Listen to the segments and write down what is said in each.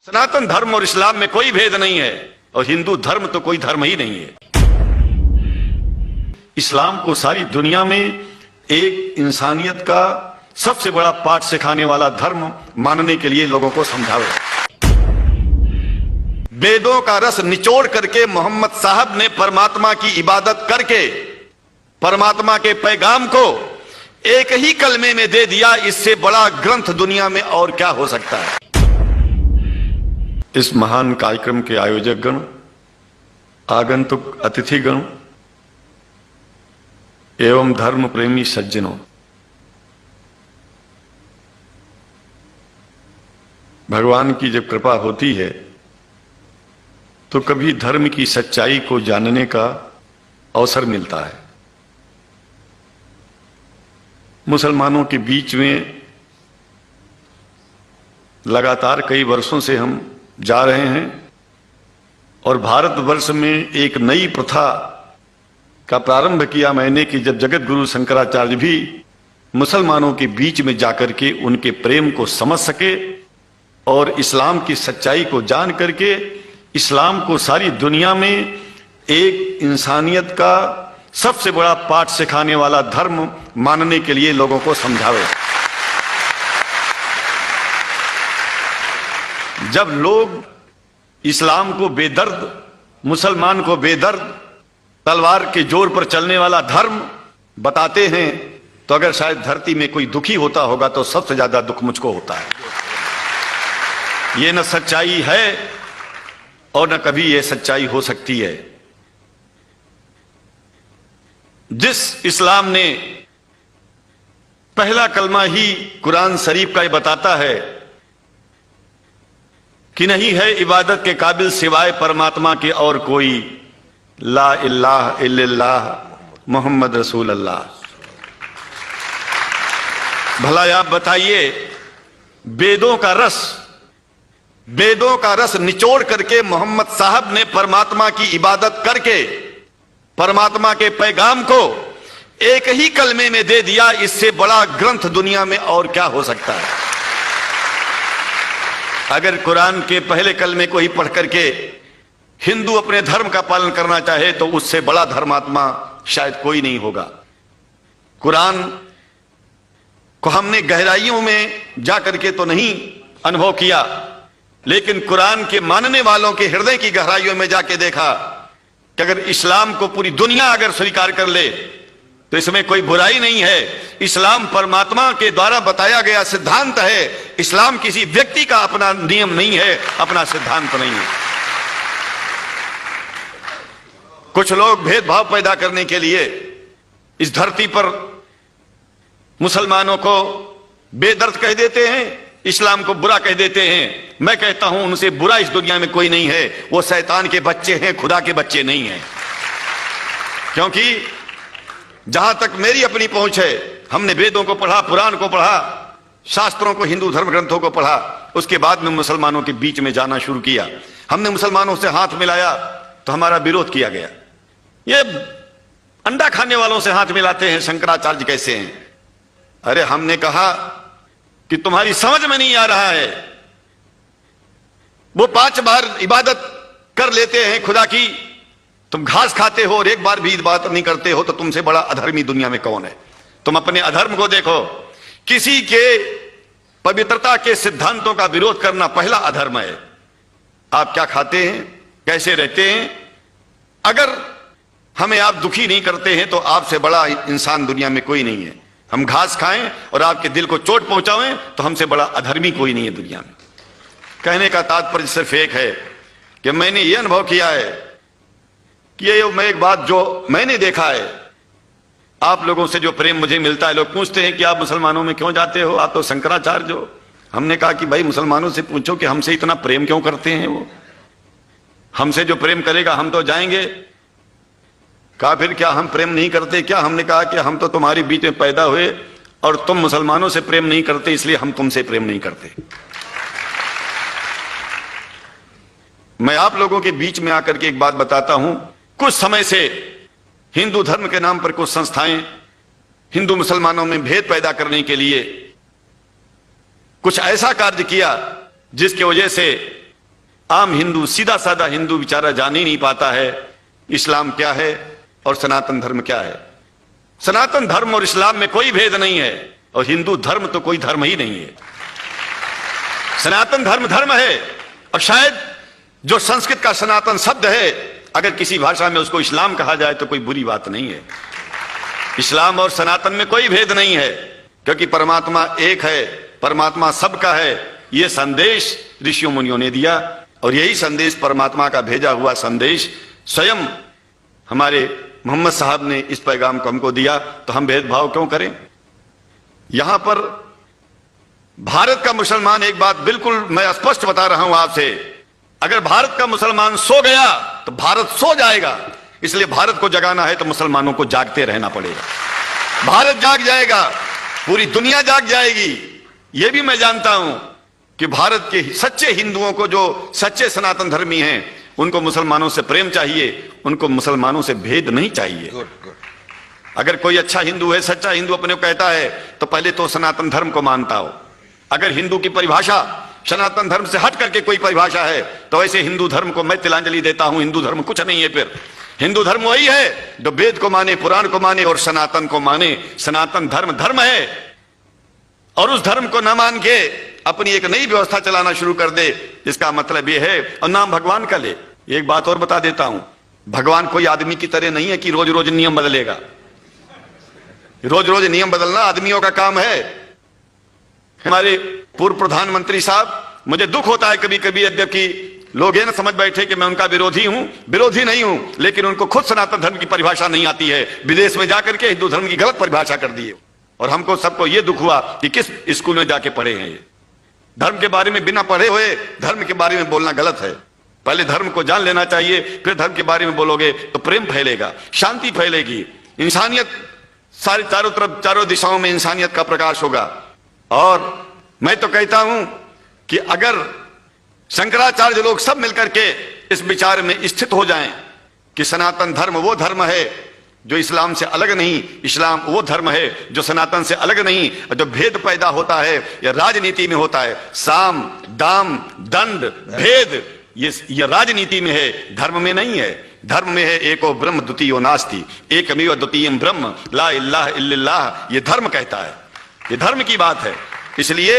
सनातन धर्म और इस्लाम में कोई भेद नहीं है और हिंदू धर्म तो कोई धर्म ही नहीं है। इस्लाम को सारी दुनिया में एक इंसानियत का सबसे बड़ा पाठ सिखाने वाला धर्म मानने के लिए लोगों को समझावे। वेदों का रस निचोड़ करके मोहम्मद साहब ने परमात्मा की इबादत करके परमात्मा के पैगाम को एक ही कलमे में दे दिया। इससे बड़ा ग्रंथ दुनिया में और क्या हो सकता है। इस महान कार्यक्रम के आयोजक गण, आगंतुक अतिथिगण एवं धर्म प्रेमी सज्जनों, भगवान की जब कृपा होती है तो कभी धर्म की सच्चाई को जानने का अवसर मिलता है। मुसलमानों के बीच में लगातार कई वर्षों से हम जा रहे हैं और भारतवर्ष में एक नई प्रथा का प्रारंभ किया मैंने कि जब जगत गुरु शंकराचार्य भी मुसलमानों के बीच में जाकर के उनके प्रेम को समझ सके और इस्लाम की सच्चाई को जान करके इस्लाम को सारी दुनिया में एक इंसानियत का सबसे बड़ा पाठ सिखाने वाला धर्म मानने के लिए लोगों को समझावे। जब लोग इस्लाम को बेदर्द, मुसलमान को बेदर्द, तलवार के जोर पर चलने वाला धर्म बताते हैं तो अगर शायद धरती में कोई दुखी होता होगा तो सबसे ज्यादा दुख मुझको होता है। ये न सच्चाई है और न कभी ये सच्चाई हो सकती है। जिस इस्लाम ने पहला कलमा ही कुरान शरीफ का ये बताता है कि नहीं है इबादत के काबिल सिवाय परमात्मा के और कोई, ला इलाहा इल्लल्लाह मोहम्मद रसूल अल्लाह। भला आप बताइए, वेदों का रस निचोड़ करके मोहम्मद साहब ने परमात्मा की इबादत करके परमात्मा के पैगाम को एक ही कलमे में दे दिया। इससे बड़ा ग्रंथ दुनिया में और क्या हो सकता है। अगर कुरान के पहले कलमे को ही पढ़ करके हिंदू अपने धर्म का पालन करना चाहे तो उससे बड़ा धर्मात्मा शायद कोई नहीं होगा। कुरान को हमने गहराइयों में जाकर के तो नहीं अनुभव किया, लेकिन कुरान के मानने वालों के हृदय की गहराइयों में जाके देखा कि अगर इस्लाम को पूरी दुनिया अगर स्वीकार कर ले तो इसमें कोई बुराई नहीं है। इस्लाम परमात्मा के द्वारा बताया गया सिद्धांत है। इस्लाम किसी व्यक्ति का अपना नियम नहीं है, अपना सिद्धांत नहीं है। कुछ लोग भेदभाव पैदा करने के लिए इस धरती पर मुसलमानों को बेदर्द कह देते हैं, इस्लाम को बुरा कह देते हैं। मैं कहता हूं उनसे बुरा इस दुनिया में कोई नहीं है। वो शैतान के बच्चे हैं, खुदा के बच्चे नहीं हैं। क्योंकि जहां तक मेरी अपनी पहुंच है, हमने वेदों को पढ़ा, पुराण को पढ़ा, शास्त्रों को, हिंदू धर्म ग्रंथों को पढ़ा। उसके बाद में मुसलमानों के बीच में जाना शुरू किया। हमने मुसलमानों से हाथ मिलाया तो हमारा विरोध किया गया। ये अंडा खाने वालों से हाथ मिलाते हैं, शंकराचार्य कैसे हैं। अरे हमने कहा कि तुम्हारी समझ में नहीं आ रहा है। वो 5 बार इबादत कर लेते हैं खुदा की, तुम घास खाते हो और एक बार भी इबादत नहीं करते हो, तो तुमसे बड़ा अधर्मी दुनिया में कौन है। तुम अपने अधर्म को देखो। किसी के पवित्रता के सिद्धांतों का विरोध करना पहला अधर्म है। आप क्या खाते हैं, कैसे रहते हैं, अगर हमें आप दुखी नहीं करते हैं तो आपसे बड़ा इंसान दुनिया में कोई नहीं है। हम घास खाएं और आपके दिल को चोट पहुंचाएं तो हमसे बड़ा अधर्मी कोई नहीं है दुनिया में। कहने का तात्पर्य सिर्फ एक है कि मैंने ये अनुभव किया है कि ये मैं एक बात जो मैंने देखा है, आप लोगों से जो प्रेम मुझे मिलता है, लोग पूछते हैं कि आप मुसलमानों में क्यों जाते हो, आप तो शंकराचार्य हो। हमने कहा कि भाई मुसलमानों से पूछो कि हमसे इतना प्रेम क्यों करते हैं। वो हमसे जो प्रेम करेगा हम तो जाएंगे। कहा फिर क्या हम प्रेम नहीं करते क्या। हमने कहा कि हम तो तुम्हारे बीच में पैदा हुए और तुम मुसलमानों से प्रेम नहीं करते, इसलिए हम तुमसे प्रेम नहीं करते। मैं आप लोगों के बीच में आकर के एक बात बताता हूं। कुछ समय से हिंदू धर्म के नाम पर कुछ संस्थाएं हिंदू मुसलमानों में भेद पैदा करने के लिए कुछ ऐसा कार्य किया जिसकी वजह से आम हिंदू, सीधा साधा हिंदू बेचारा जान ही नहीं पाता है इस्लाम क्या है और सनातन धर्म क्या है। सनातन धर्म और इस्लाम में कोई भेद नहीं है, और हिंदू धर्म तो कोई धर्म ही नहीं है। सनातन धर्म धर्म है, और शायद जो संस्कृत का सनातन शब्द है, अगर किसी भाषा में उसको इस्लाम कहा जाए तो कोई बुरी बात नहीं है। इस्लाम और सनातन में कोई भेद नहीं है, क्योंकि परमात्मा एक है, परमात्मा सबका है। यह संदेश ऋषियों मुनियों ने दिया, और यही संदेश परमात्मा का भेजा हुआ संदेश स्वयं हमारे मोहम्मद साहब ने इस पैगाम को हमको दिया। तो हम भेदभाव क्यों करें? यहां पर भारत का मुसलमान, एक बात बिल्कुल मैं स्पष्ट बता रहा हूं आपसे, अगर भारत का मुसलमान सो गया तो भारत सो जाएगा। इसलिए भारत को जगाना है तो मुसलमानों को जागते रहना पड़ेगा। भारत जाग जाएगा, पूरी दुनिया जाग जाएगी। यह भी मैं जानता हूं कि भारत के सच्चे हिंदुओं को, जो सच्चे सनातन धर्मी हैं, उनको मुसलमानों से प्रेम चाहिए, उनको मुसलमानों से भेद नहीं चाहिए। अगर कोई अच्छा हिंदू है, सच्चा हिंदू अपने को कहता है, तो पहले तो सनातन धर्म को मानता हो। अगर हिंदू की परिभाषा सनातन धर्म से हट करके कोई परिभाषा है, तो ऐसे हिंदू धर्म को मैं तिलांजलि देता हूं। हिंदू धर्म कुछ नहीं है। फिर हिंदू धर्म वही है जो वेद को माने, पुराण को माने और सनातन को माने। सनातन धर्म धर्म है, और उस धर्म को न मान के अपनी एक नई व्यवस्था चलाना शुरू कर दे, इसका मतलब यह है, और नाम भगवान का ले। एक बात और बता देता हूं, भगवान कोई आदमी की तरह नहीं है कि रोज रोज नियम बदलेगा। रोज रोज नियम बदलना आदमियों का काम है। हमारे पूर्व प्रधानमंत्री साहब, मुझे दुख होता है कभी कभी, यद्यपि लोग ये न समझ बैठे कि मैं उनका विरोधी हूं। विरोधी नहीं हूं, लेकिन उनको खुद सनातन धर्म की परिभाषा नहीं आती है। विदेश में जाकर के हिंदू धर्म की गलत परिभाषा कर दी है, और हमको सबको ये दुख हुआ कि किस स्कूल में जाके पढ़े हैं। ये धर्म के बारे में बिना पढ़े हुए धर्म के बारे में बोलना गलत है। पहले धर्म को जान लेना चाहिए, फिर धर्म के बारे में बोलोगे तो प्रेम फैलेगा, शांति फैलेगी, इंसानियत सारी चारों तरफ, चारों दिशाओं में इंसानियत का प्रकाश होगा। और मैं तो कहता हूं कि अगर शंकराचार्य लोग सब मिलकर के इस विचार में स्थित हो जाएं कि सनातन धर्म वो धर्म है जो इस्लाम से अलग नहीं, इस्लाम वो धर्म है जो सनातन से अलग नहीं, और जो भेद पैदा होता है यह राजनीति में होता है। साम दाम दंड भेद ये राजनीति में है, धर्म में नहीं है। धर्म में है एको ब्रह्म द्वितीयो नास्ति, एकमेव द्वितीयम ब्रह्म ला इलाहा इल्लल्लाह। ये धर्म कहता है, ये धर्म की बात है। इसलिए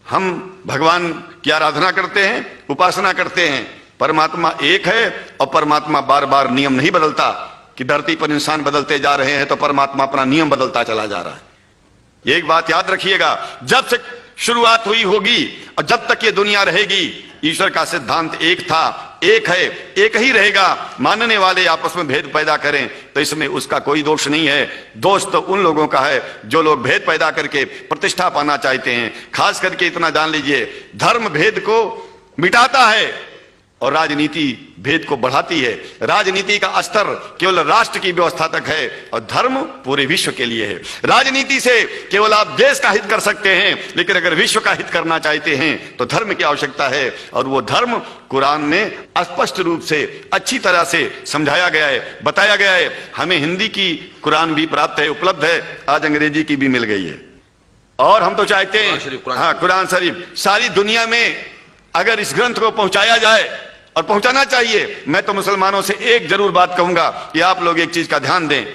हम भगवान की आराधना करते हैं, उपासना करते हैं। परमात्मा एक है, और परमात्मा बार बार नियम नहीं बदलता कि धरती पर इंसान बदलते जा रहे हैं तो परमात्मा अपना नियम बदलता चला जा रहा है। एक बात याद रखिएगा, जब से शुरुआत हुई होगी और जब तक ये दुनिया रहेगी, ईश्वर का सिद्धांत एक था, एक है, एक ही रहेगा। मानने वाले आपस में भेद पैदा करें तो इसमें उसका कोई दोष नहीं है। दोष तो उन लोगों का है जो लोग भेद पैदा करके प्रतिष्ठा पाना चाहते हैं। खास करके इतना जान लीजिए, धर्म भेद को मिटाता है और राजनीति भेद को बढ़ाती है। राजनीति का स्तर केवल राष्ट्र की व्यवस्था तक है, और धर्म पूरे विश्व के लिए है। राजनीति से केवल आप देश का हित कर सकते हैं, लेकिन अगर विश्व का हित करना चाहते हैं तो धर्म की आवश्यकता है, और वो धर्म कुरान में स्पष्ट रूप से अच्छी तरह से समझाया गया है, बताया गया है। हमें हिंदी की कुरान भी प्राप्त है, उपलब्ध है, आज अंग्रेजी की भी मिल गई है। और हम तो चाहते हैं, हाँ, कुरान शरीफ सारी दुनिया में अगर इस ग्रंथ को पहुंचाया जाए, और पहुंचाना चाहिए। मैं तो मुसलमानों से एक जरूर बात कहूंगा कि आप लोग एक चीज का ध्यान दें,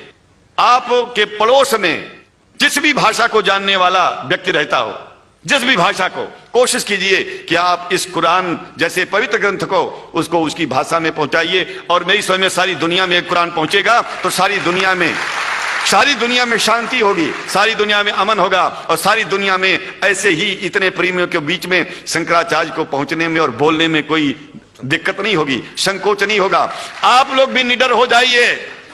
आपके पड़ोस में जिस भी भाषा को जानने वाला व्यक्ति रहता हो, जिस भी भाषा को, कोशिश कीजिए कि आप इस कुरान जैसे पवित्र ग्रंथ को उसको उसकी भाषा में पहुंचाइए। और मेरी समझ में सारी दुनिया में कुरान पहुंचेगा तो सारी दुनिया में शांति होगी, सारी दुनिया में अमन होगा, और सारी दुनिया में ऐसे ही इतने प्रेमियों के बीच में शंकराचार्य को पहुंचने में और बोलने में कोई दिक्कत नहीं होगी, संकोच नहीं होगा। आप लोग भी निडर हो जाइए,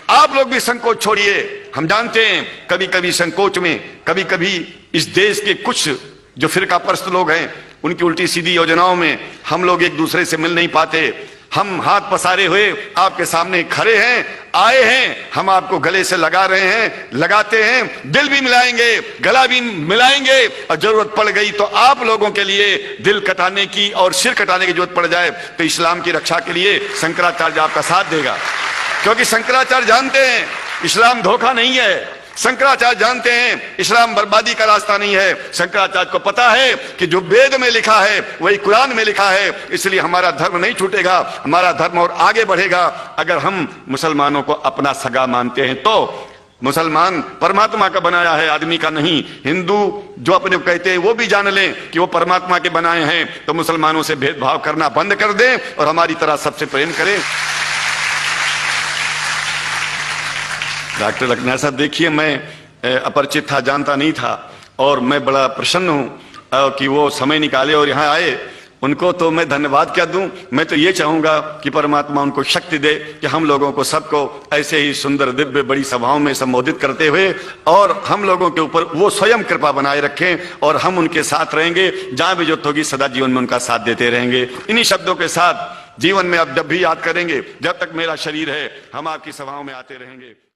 आप लोग भी संकोच छोड़िए। हम जानते हैं कभी कभी संकोच में, कभी कभी इस देश के कुछ जो फिरका परस्त लोग हैं, उनकी उल्टी सीधी योजनाओं में हम लोग एक दूसरे से मिल नहीं पाते। हम हाथ पसारे हुए आपके सामने खड़े हैं, आए हैं, हम आपको गले से लगा रहे हैं, लगाते हैं, दिल भी मिलाएंगे, गला भी मिलाएंगे, और जरूरत पड़ गई तो आप लोगों के लिए दिल कटाने की और सिर कटाने की जरूरत पड़ जाए तो इस्लाम की रक्षा के लिए शंकराचार्य आपका साथ देगा। क्योंकि शंकराचार्य जानते हैं इस्लाम धोखा नहीं है, शंकराचार्य जानते हैं इस्लाम बर्बादी का रास्ता नहीं है। शंकराचार्य को पता है कि जो वेद में लिखा है वही कुरान में लिखा है, इसलिए हमारा धर्म नहीं छूटेगा, हमारा धर्म और आगे बढ़ेगा। अगर हम मुसलमानों को अपना सगा मानते हैं तो मुसलमान परमात्मा का बनाया है, आदमी का नहीं। हिंदू जो अपने को कहते हैं वो भी जान लें कि वो परमात्मा के बनाए हैं, तो मुसलमानों से भेदभाव करना बंद कर दें और हमारी तरह सबसे प्रेम करें। डॉक्टर लखनऊ साहब, देखिए मैं अपरिचित था, जानता नहीं था, और मैं बड़ा प्रसन्न हूं कि वो समय निकाले और यहाँ आए। उनको तो मैं धन्यवाद क्या दूं, मैं तो ये चाहूंगा कि परमात्मा उनको शक्ति दे कि हम लोगों को सबको ऐसे ही सुंदर दिव्य बड़ी सभाओं में संबोधित करते हुए और हम लोगों के ऊपर वो स्वयं कृपा बनाए रखें और हम उनके साथ रहेंगे, जहां भी जरूरत होगी सदा जीवन में उनका साथ देते रहेंगे। इन्हीं शब्दों के साथ जीवन में अब जब भी याद करेंगे, जब तक मेरा शरीर है हम आपकी सभाओं में आते रहेंगे।